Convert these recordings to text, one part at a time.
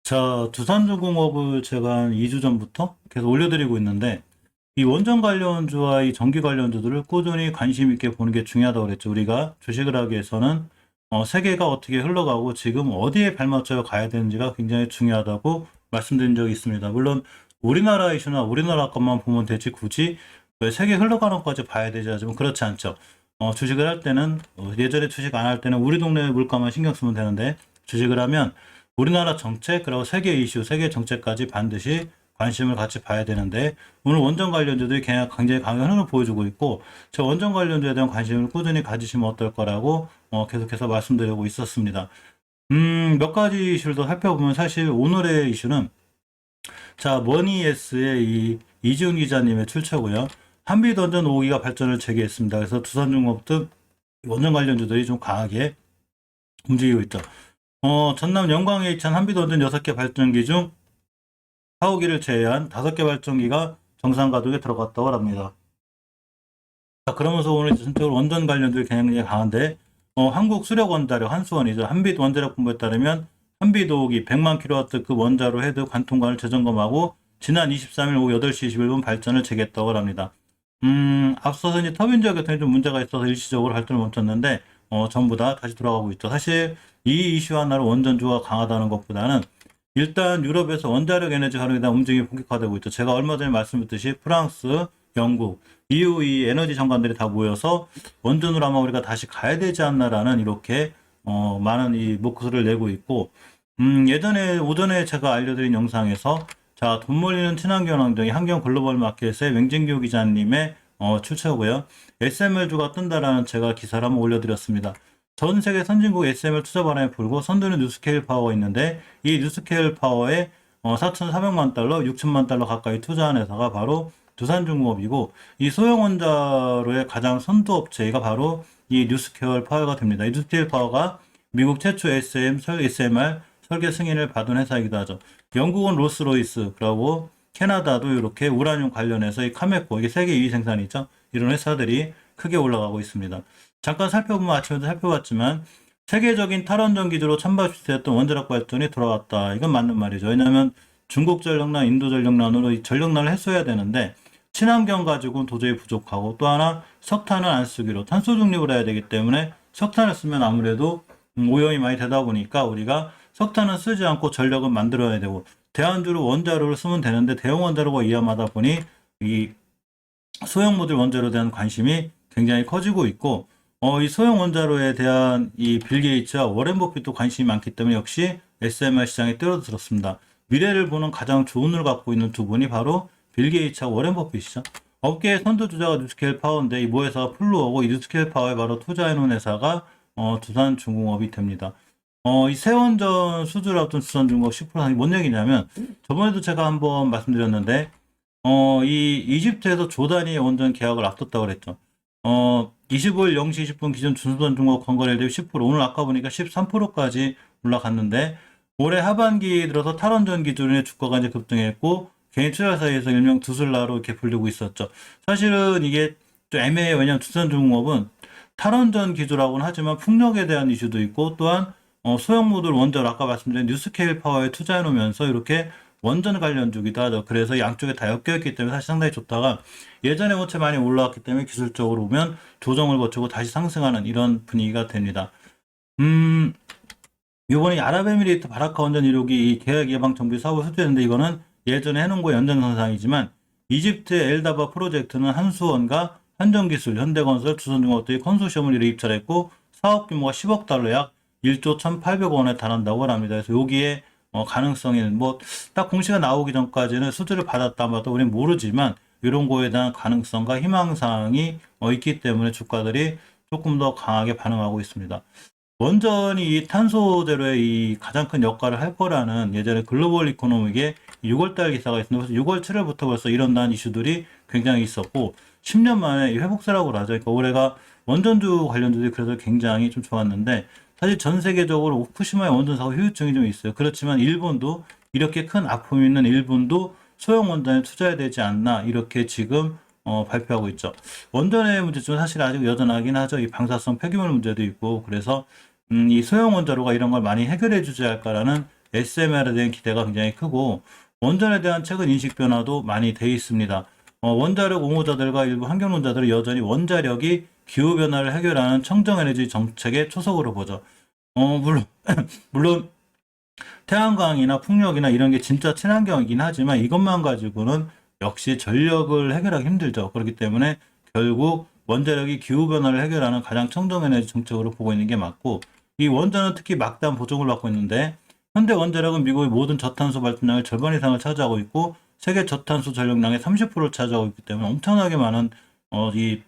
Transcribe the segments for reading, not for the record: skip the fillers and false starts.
자, 두산중공업을 제가 한 2주 전부터 계속 올려드리고 있는데, 이 원전 관련주와 이 전기 관련주들을 꾸준히 관심 있게 보는 게 중요하다고 그랬죠. 우리가 주식을 하기 위해서는 세계가 어떻게 흘러가고 지금 어디에 발맞춰 가야 되는지가 굉장히 중요하다고 말씀드린 적이 있습니다. 물론 우리나라 이슈나 우리나라 것만 보면 되지 굳이 왜 세계 흘러가는 것까지 봐야 되지 하지만 그렇지 않죠. 주식을 할 때는 예전에 주식 안 할 때는 우리 동네 물가만 신경 쓰면 되는데 주식을 하면 우리나라 정책, 그리고 세계 이슈, 세계 정책까지 반드시 관심을 같이 봐야 되는데, 오늘 원전 관련주들이 굉장히 강한 흐름을 보여주고 있고, 제 원전 관련주에 대한 관심을 꾸준히 가지시면 어떨 거라고 계속해서 말씀드리고 있었습니다. 몇 가지 이슈를 더 살펴보면 사실 오늘의 이슈는, 자, 머니에스의 이 이지훈 기자님의 출처고요. 한빛원전 5기가 발전을 재개했습니다. 그래서 두산중공업 등 원전 관련주들이 좀 강하게 움직이고 있죠. 전남 영광에 이천 한빛원전 6개 발전기 중 4호기를 제외한 5개 발전기가 정상 가동에 들어갔다고 합니다. 자, 그러면서 오늘 전적으로 원전 관련들이 굉장히 강한데, 한국수력원자력 한수원이죠. 한빛원자력본부에 따르면 한빛5호기 100만 킬로와트급 원자로 헤드 관통관을 재점검하고 지난 23일 오후 8시 21분 발전을 재개했다고 합니다. 앞서서 이제 터빈 지역 같은 좀 문제가 있어서 일시적으로 발전을 멈췄는데, 전부 다 다시 돌아가고 있죠. 사실 이 이슈 하나로 원전주가 강하다는 것보다는 일단 유럽에서 원자력 에너지 활용에 대한 움직임이 본격화되고 있죠. 제가 얼마 전에 말씀드렸듯이 프랑스, 영국, EU 이 에너지 장관들이 다 모여서 원전으로 아마 우리가 다시 가야 되지 않나라는 이렇게 많은 이 목소리를 내고 있고, 예전에 오전에 제가 알려드린 영상에서 자, 돈 몰리는 친환경 환경이 환경 글로벌 마켓의 맹진규 기자님의 출처고요. SML주가 뜬다라는 제가 기사를 한번 올려드렸습니다. 전 세계 선진국 SML 투자 바람에 불고 선두는 뉴스케일 파워가 있는데 이 뉴스케일 파워에 4,400만 달러, 6천만 달러 가까이 투자한 회사가 바로 두산중공업이고 이 소형 원자로의 가장 선두 업체가 바로 이 뉴스케일 파워가 됩니다. 이 뉴스케일 파워가 미국 최초 SMR 설계 승인을 받은 회사이기도 하죠. 영국은 로스로이스, 그리고 캐나다도 이렇게 우라늄 관련해서 이 카메코, 이게 세계 2위 생산이죠. 이런 회사들이 크게 올라가고 있습니다. 잠깐 살펴보면 아침에도 살펴봤지만 세계적인 탈원전 기조로 찬밥 시대였던 원자력 발전이 돌아왔다. 이건 맞는 말이죠. 왜냐하면 중국 전력난, 인도 전력난으로 이 전력난을 해소해야 되는데 친환경 가지고는 도저히 부족하고 또 하나 석탄을 안 쓰기로 탄소 중립을 해야 되기 때문에 석탄을 쓰면 아무래도 오염이 많이 되다 보니까 우리가 석탄은 쓰지 않고 전력은 만들어야 되고 대안주로 원자로를 쓰면 되는데 대형 원자로가 위험하다 보니 이 소형 모듈 원자로에 대한 관심이 굉장히 커지고 있고 이 소형 원자로에 대한 이 빌 게이츠와 워렌 버핏도 관심이 많기 때문에 역시 SMR 시장에 뛰어들었습니다. 미래를 보는 가장 좋은 눈을 갖고 있는 두 분이 바로 빌 게이츠와 워렌 버핏이죠. 업계의 선두주자가 뉴스케일 파워인데 이 모 회사가 플루어고 이 뉴스케일 파워에 바로 투자해놓은 회사가 두산중공업이 됩니다. 이 세원전 수주를 앞둔 두산중공업 10%이 뭔 얘기냐면 저번에도 제가 한번 말씀드렸는데 이 이집트에서 조단위의 원전 계약을 앞뒀다고 그랬죠. 25일 0시 20분 기준 두산중공업 건설에 대해 10%, 오늘 아까 보니까 13%까지 올라갔는데 올해 하반기 들어서 탈원전 기준의 주가가 이제 급등했고 개인 투자 사이에서 일명 두슬라로 이렇게 불리고 있었죠. 사실은 이게 좀 애매해요. 왜냐하면 두산중공업은 탈원전 기조라고는 하지만 풍력에 대한 이슈도 있고 또한 소형 모듈 원자로 아까 말씀드린 뉴스케일 파워에 투자해 놓으면서 이렇게 원전 관련주기도 하죠. 그래서 양쪽에 다 엮여있기 때문에 사실 상당히 좋다가 예전에 원체 많이 올라왔기 때문에 기술적으로 보면 조정을 거치고 다시 상승하는 이런 분위기가 됩니다. 이번에 아랍에미리트 바라카 원전 1호기 이 계약 예방 정비 사업을 수주했는데 이거는 예전에 해놓은 거 연장선상이지만 이집트의 엘다바 프로젝트는 한수원과 한전기술, 현대건설, 두산중공업들이 컨소시엄을 이뤄 입찰했고 사업 규모가 10억 달러 약 1조 1,800억 원에 달한다고 합니다. 그래서 여기에 가능성이 뭐 딱 공시가 나오기 전까지는 수주를 받았다 마도 우리는 모르지만 이런 거에 대한 가능성과 희망사항이 있기 때문에 주가들이 조금 더 강하게 반응하고 있습니다. 원전이 이 탄소 제로의 이 가장 큰 역할을 할 거라는 예전에 글로벌 이코노믹의 6월달 기사가 있습니다. 그래서 6월 7일부터 벌써 이런다는 이슈들이 굉장히 있었고 10년 만에 이 회복세라고 하죠. 그러니까 올해가 원전주 관련주들이 그래서 굉장히 좀 좋았는데 사실 전 세계적으로 후쿠시마의 원전 사고 후유증이 좀 있어요. 그렇지만 일본도 이렇게 큰 아픔이 있는 일본도 소형 원전에 투자해야 되지 않나 이렇게 지금 발표하고 있죠. 원전의 문제점은 사실 아직 여전하긴 하죠. 이 방사성 폐기물 문제도 있고 그래서 이 소형 원자로가 이런 걸 많이 해결해 주지 않을까라는 SMR에 대한 기대가 굉장히 크고 원전에 대한 최근 인식 변화도 많이 돼 있습니다. 원자력 옹호자들과 일부 환경론자들은 여전히 원자력이 기후변화를 해결하는 청정에너지 정책의 초석으로 보죠. 물론, 물론 태양광이나 풍력이나 이런 게 진짜 친환경이긴 하지만 이것만 가지고는 역시 전력을 해결하기 힘들죠. 그렇기 때문에 결국 원자력이 기후변화를 해결하는 가장 청정에너지 정책으로 보고 있는 게 맞고, 이 원전은 특히 막대한 보조금을 받고 있는데 현대 원자력은 미국의 모든 저탄소 발전량의 절반 이상을 차지하고 있고 세계 저탄소 전력량의 30%를 차지하고 있기 때문에 엄청나게 많은 이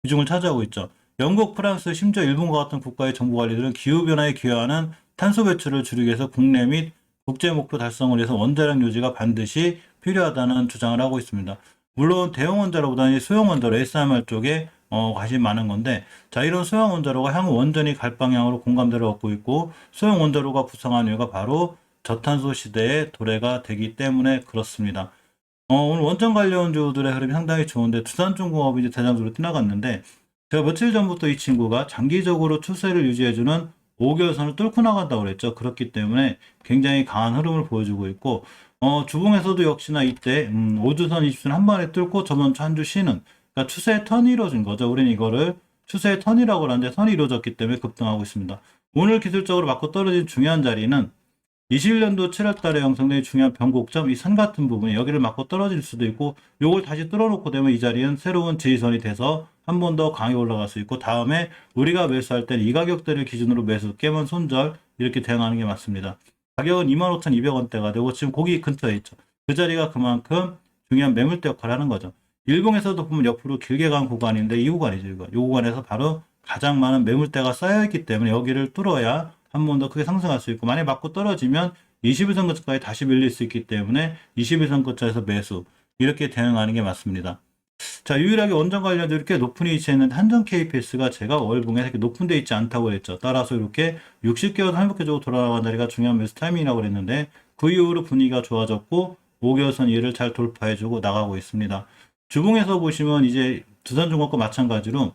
비중을 차지하고 있죠. 영국, 프랑스, 심지어 일본과 같은 국가의 정부관리들은 기후변화에 기여하는 탄소 배출을 줄이기 위해서 국내 및 국제 목표 달성을 위해서 원자력 유지가 반드시 필요하다는 주장을 하고 있습니다. 물론 대형 원자로보다는 소형 원자로 SMR 쪽에 관심이 많은 건데, 자, 이런 소형 원자로가 향후 원전이 갈 방향으로 공감대를 얻고 있고 소형 원자로가 부상한 이유가 바로 저탄소 시대의 도래가 되기 때문에 그렇습니다. 오늘 원전 관련주들의 흐름이 상당히 좋은데 두산중공업이 이제 대장주로 뛰어나갔는데, 제가 며칠 전부터 이 친구가 장기적으로 추세를 유지해주는 5개월선을 뚫고 나간다고 그랬죠. 그렇기 때문에 굉장히 강한 흐름을 보여주고 있고, 주봉에서도 역시나 이때 5주선, 20선 한 번에 뚫고 저번 주 한 주 쉬는, 그러니까 추세의 턴이 이루어진 거죠. 우리는 이거를 추세의 턴이라고 하는데 선이 이루어졌기 때문에 급등하고 있습니다. 오늘 기술적으로 맞고 떨어진 중요한 자리는 21년도 7월 달에 형성된 중요한 변곡점, 이 선 같은 부분이 여기를 맞고 떨어질 수도 있고, 요걸 다시 뚫어놓고 되면 이 자리는 새로운 지지선이 돼서 한 번 더 강하게 올라갈 수 있고, 다음에 우리가 매수할 때는 이 가격대를 기준으로 매수, 깨면 손절, 이렇게 대응하는 게 맞습니다. 가격은 25,200원대가 되고 지금 거기 근처에 있죠. 그 자리가 그만큼 중요한 매물대 역할을 하는 거죠. 일봉에서도 보면 옆으로 길게 간 구간인데 이 구간이죠. 이거. 이 구간에서 바로 가장 많은 매물대가 쌓여있기 때문에 여기를 뚫어야 한 번 더 크게 상승할 수 있고, 만약에 맞고 떨어지면 21선 근처까지 다시 밀릴 수 있기 때문에 21선 근처에서 매수, 이렇게 대응하는 게 맞습니다. 자, 유일하게 원전 관련주 이렇게 높은 위치에 있는 한전 KPS가 제가 월봉에 이렇게 높은 데 있지 않다고 그랬죠. 따라서 이렇게 60개월 행복해지고 돌아가는 자리가 중요한 매수 타이밍이라고 그랬는데 그 이후로 분위기가 좋아졌고 5개월선 이를 잘 돌파해주고 나가고 있습니다. 주봉에서 보시면 이제 두산중공업과 마찬가지로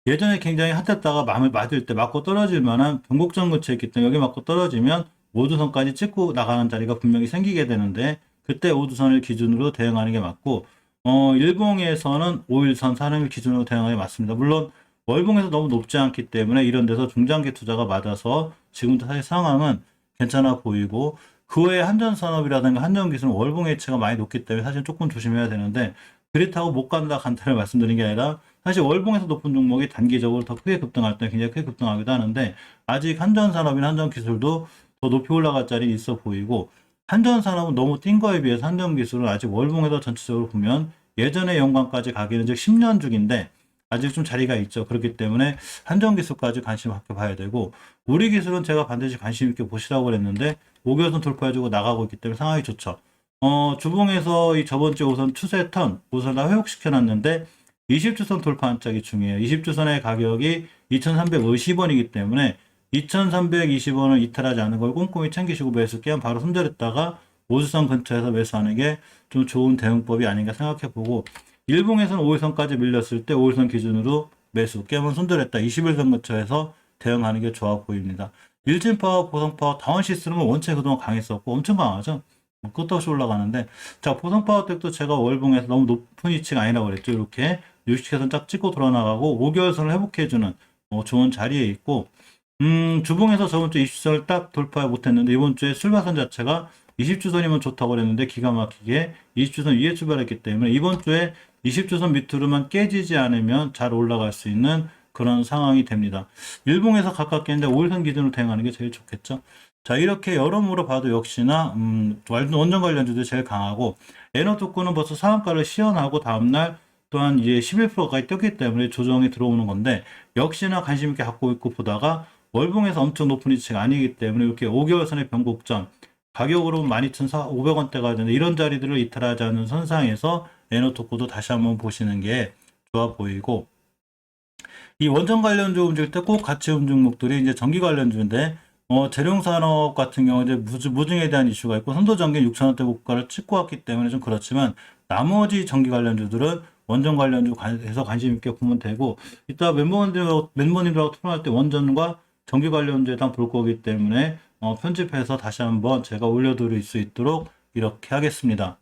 예전에 굉장히 핫했다가 마음을 맞을 때 맞고 떨어질 만한 변곡점 근처에 있기 때문에 여기 맞고 떨어지면 5주선까지 찍고 나가는 자리가 분명히 생기게 되는데 그때 5주선을 기준으로 대응하는 게 맞고, 일봉에서는 5일선 4일을 기준으로 대응하는 게 맞습니다. 물론 월봉에서 너무 높지 않기 때문에 이런 데서 중장기 투자가 맞아서 지금도 사실 상황은 괜찮아 보이고, 그 외에 한전산업이라든가 한전기술은 월봉 해치가 많이 높기 때문에 사실 조금 조심해야 되는데, 그렇다고 못 간다 간다를 말씀드린 게 아니라 사실 월봉에서 높은 종목이 단기적으로 더 크게 급등할 때 굉장히 크게 급등하기도 하는데, 아직 한전산업이나 한전기술도 더 높이 올라갈 자리 있어 보이고, 한전산업은 너무 뛴 거에 비해서 한전기술은 아직 월봉에서 전체적으로 보면 예전의 영광까지 가기는 즉 10년 중인데 아직 좀 자리가 있죠. 그렇기 때문에 한전기술까지 관심 갖게 봐야 되고, 우리 기술은 제가 반드시 관심 있게 보시라고 그랬는데 5개월선 돌파해주고 나가고 있기 때문에 상황이 좋죠. 주봉에서 이 저번 주 우선 추세 턴 우선 다 회복시켜놨는데 20주선 돌파한 짝이 중요해요. 20주선의 가격이 2,350원이기 때문에 2,320원을 이탈하지 않은 걸 꼼꼼히 챙기시고 매수 깨면 바로 손절했다가 5주선 근처에서 매수하는 게 좀 좋은 대응법이 아닌가 생각해보고, 일봉에서는 5일선까지 밀렸을 때 5일선 기준으로 매수 깨면 손절했다 21선 근처에서 대응하는 게 좋아 보입니다. 일진파워, 보성파워, 다운시스는 원체 그동안 강했었고 엄청 강하죠. 끝도 없이 올라가는데, 자, 보성파워텍도 제가 월봉에서 너무 높은 위치가 아니라고 그랬죠. 이렇게 60회선 쫙 찍고 돌아나가고 5개월선을 회복해주는 좋은 자리에 있고, 주봉에서 저번 주 20주선을 딱 돌파 못했는데 이번 주에 출발선 자체가 20주선이면 좋다고 그랬는데 기가 막히게 20주선 위에 출발했기 때문에 이번 주에 20주선 밑으로만 깨지지 않으면 잘 올라갈 수 있는 그런 상황이 됩니다. 일봉에서 가깝게 했는데 5일선 기준으로 대응하는 게 제일 좋겠죠. 자, 이렇게 여러모로 봐도 역시나 원전 관련주도 제일 강하고, 에너토크는 벌써 상한가를 시연하고 다음날 또한 이제 11%가까이 뛰었기 때문에 조정이 들어오는 건데, 역시나 관심 있게 갖고 있고 보다가 월봉에서 엄청 높은 위치가 아니기 때문에 이렇게 5개월선의 변곡점 가격으로 12,500원대가 되는데 이런 자리들을 이탈하지 않는 선상에서 에너토크도 다시 한번 보시는 게 좋아 보이고, 이 원전 관련주 움직일 때 꼭 같이 움직이는 종목들이 이제 전기 관련주인데, 재룡산업 같은 경우 이제 무증에 대한 이슈가 있고 선도전기 6,000원대 고가를 찍고 왔기 때문에 좀 그렇지만, 나머지 전기 관련주들은 원전 관련주 해서 관심 있게 보면 되고, 이따 멤버님들하고 토론할 때 원전과 정기 관련주에 다 볼 거기 때문에 편집해서 다시 한번 제가 올려드릴 수 있도록 이렇게 하겠습니다.